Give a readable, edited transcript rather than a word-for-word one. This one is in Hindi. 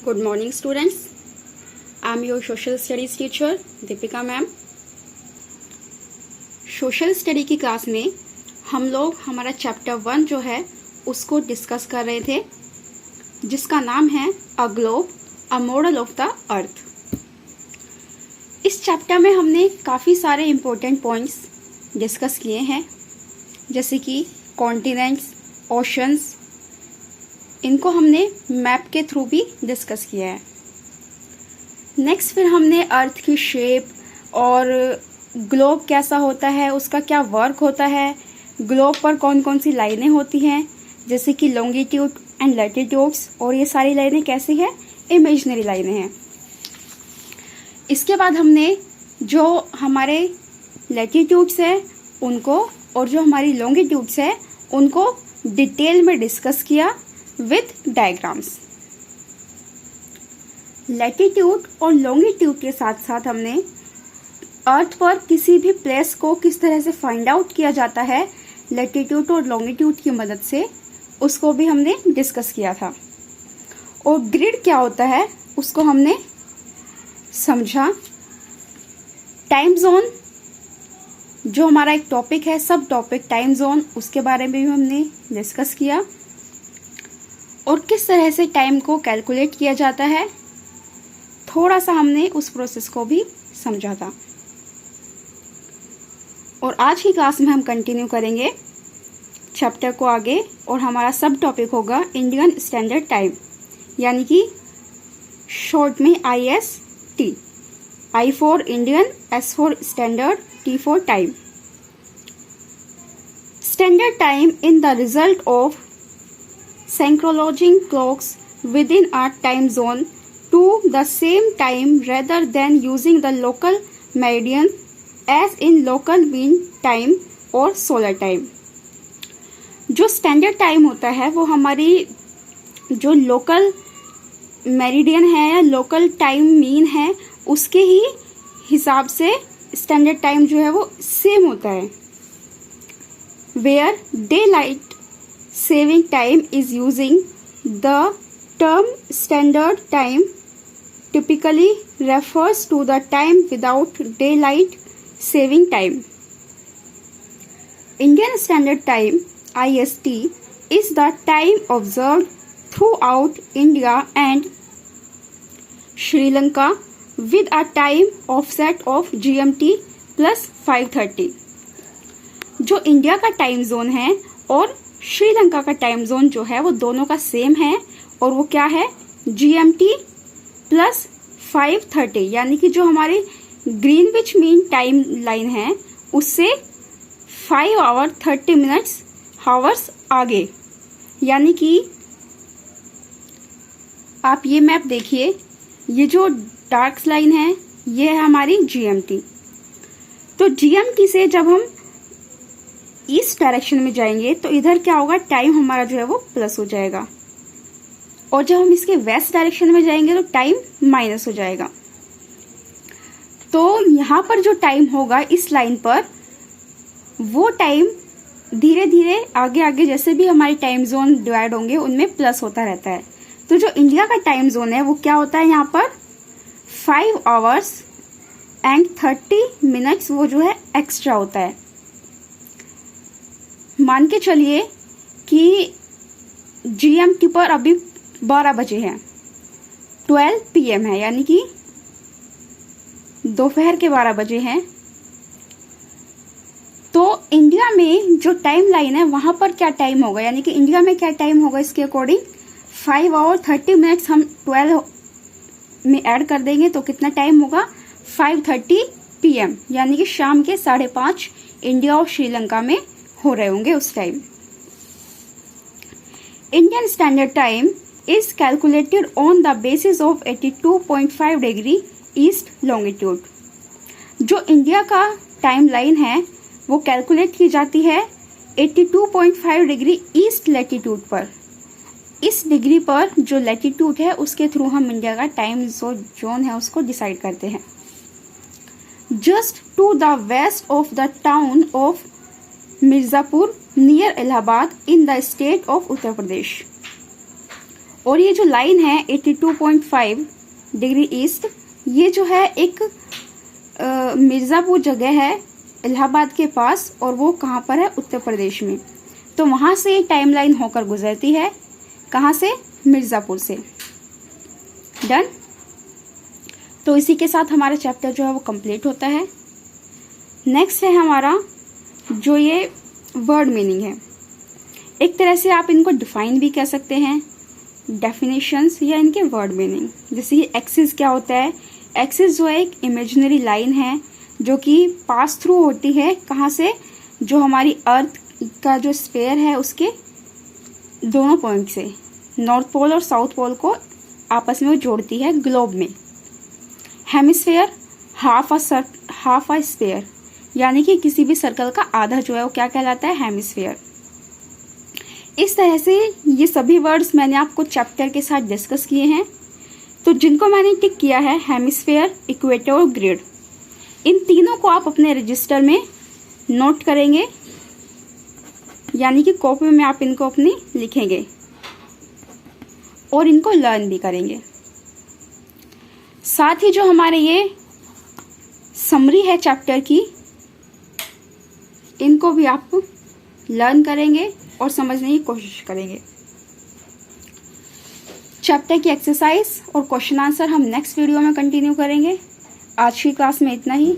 Good morning students. I am your social studies teacher Deepika ma'am. Social study की क्लास में हम लोग हमारा चैप्टर 1 जो है उसको डिस्कस कर रहे थे, जिसका नाम है a globe a model of the earth. इस चैप्टर में हमने काफ़ी सारे इम्पोर्टेंट पॉइंट्स डिस्कस किए हैं, जैसे कि कॉन्टिनेंट्स, ओशंस, इनको हमने मैप के थ्रू भी डिस्कस किया है। नेक्स्ट फिर हमने अर्थ की शेप और ग्लोब कैसा होता है, उसका क्या वर्क होता है, ग्लोब पर कौन कौन सी लाइनें होती हैं, जैसे कि लॉन्गिट्यूड एंड लैटिट्यूड्स, और ये सारी लाइनें कैसी हैं, इमेजिनरी लाइनें हैं। इसके बाद हमने जो हमारे लैटिट्यूड्स है उनको और जो हमारी लॉन्गिट्यूड्स है उनको डिटेल में डिस्कस किया विथ डायग्राम्स। लैटिट्यूड और लॉन्गिट्यूड के साथ साथ हमने अर्थ पर किसी भी प्लेस को किस तरह से फाइंड आउट किया जाता है लैटिट्यूड और लॉन्गिट्यूड की मदद से, उसको भी हमने डिस्कस किया था। और ग्रिड क्या होता है उसको हमने समझा। टाइम जोन जो हमारा एक टॉपिक है, सब टॉपिक टाइम जोन, उसके बारे में भी हमने डिस्कस किया और किस तरह से टाइम को कैलकुलेट किया जाता है, थोड़ा सा हमने उस प्रोसेस को भी समझा था। और आज की क्लास में हम कंटिन्यू करेंगे चैप्टर को आगे, और हमारा सब टॉपिक होगा इंडियन स्टैंडर्ड टाइम, यानी कि शॉर्ट में IST। I for Indian, S for standard, T for time. Standard time in the result of synchronizing clocks within a time zone to the same time rather than using the local meridian as in local mean time or solar time। जो स्टैंडर्ड टाइम होता है वो हमारी जो लोकल मेरिडियन है या लोकल टाइम मीन है उसके ही हिसाब से स्टैंडर्ड टाइम जो है वो सेम होता है। Where daylight saving time is using the term standard time typically refers to the time without daylight saving time. Indian Standard Time IST is the time observed throughout India and Sri Lanka with a time offset of GMT plus 5:30। जो इंडिया का टाइम जोन है और श्रीलंका का टाइम जोन जो है वो दोनों का सेम है, और वो क्या है, GMT प्लस 5:30, यानी कि जो हमारी ग्रीनविच मीन टाइम लाइन है उससे 5 आवर 30 मिनट्स हावर्स आगे। यानी कि आप ये मैप देखिए, ये जो डार्क लाइन है ये है हमारी GMT। तो GMT से जब हम इस डायरेक्शन में जाएंगे तो इधर क्या होगा, टाइम हमारा जो है वो प्लस हो जाएगा, और जब हम इसके वेस्ट डायरेक्शन में जाएंगे तो टाइम माइनस हो जाएगा। तो यहाँ पर जो टाइम होगा इस लाइन पर, वो टाइम धीरे धीरे आगे आगे जैसे भी हमारे टाइम जोन डिवाइड होंगे उनमें प्लस होता रहता है। तो जो इंडिया का टाइम जोन है वो क्या होता है, यहाँ पर 5 आवर्स एंड 30 मिनट्स वो जो है एक्स्ट्रा होता है। मान के चलिए कि GMT पर अभी 12 बजे हैं, 12 PM है, यानी कि दोपहर के 12 बजे हैं। तो इंडिया में जो टाइम लाइन है वहां पर क्या टाइम होगा, यानी कि इंडिया में क्या टाइम होगा, इसके अकॉर्डिंग 5 आवर 30 मिनट्स हम 12 में ऐड कर देंगे तो कितना टाइम होगा, 5:30 PM, यानी कि शाम के 5:30 इंडिया और श्रीलंका में हो रहे होंगे उस time. Indian standard time is calculated on the basis of 82.5 degree east longitude. जो इंडिया का टाइम लाइन है वो कैलकुलेट की जाती है 82.5 डिग्री ईस्ट लैटिट्यूड पर। इस डिग्री पर जो लैटिट्यूड है उसके थ्रू हम इंडिया का टाइम जोन है उसको डिसाइड करते हैं। Just to the west of the town of Mirzapur near Allahabad in the state of Uttar Pradesh. और ये जो लाइन है 82.5 डिग्री ईस्ट, ये जो है एक मिर्ज़ापुर जगह है इलाहाबाद के पास, और वो कहाँ पर है, उत्तर प्रदेश में। तो वहाँ से टाइम लाइन होकर गुजरती है, कहाँ से, मिर्ज़ापुर से। डन। तो इसी के साथ हमारा चैप्टर जो है वो कंप्लीट होता है। नेक्स्ट है हमारा जो ये वर्ड मीनिंग है, एक तरह से आप इनको डिफाइन भी कह सकते हैं, डेफिनेशंस या इनके वर्ड मीनिंग। जैसे ये एक्सिस क्या होता है, एक्सिस जो है एक इमेजिनरी लाइन है जो कि पास थ्रू होती है, कहाँ से, जो हमारी अर्थ का जो स्फीयर है उसके दोनों पॉइंट से, नॉर्थ पोल और साउथ पोल को आपस में जोड़ती है ग्लोब में। हेमिस्फेयर हाफ अ स्फीयर, यानी कि किसी भी सर्कल का आधा जो है वो क्या कहलाता है, हेमिस्फेयर। इस तरह से ये सभी वर्ड्स मैंने आपको चैप्टर के साथ डिस्कस किए हैं। तो जिनको मैंने टिक किया है, हेमिस्फेयर, इक्वेटर और ग्रिड, इन तीनों को आप अपने रजिस्टर में नोट करेंगे, यानी कि कॉपी में आप इनको अपनी लिखेंगे और इनको लर्न भी करेंगे। साथ ही जो हमारे ये समरी है चैप्टर की, इनको भी आप लर्न करेंगे और समझने की कोशिश करेंगे। चैप्टर की एक्सरसाइज और क्वेश्चन आंसर हम नेक्स्ट वीडियो में कंटिन्यू करेंगे। आज की क्लास में इतना ही।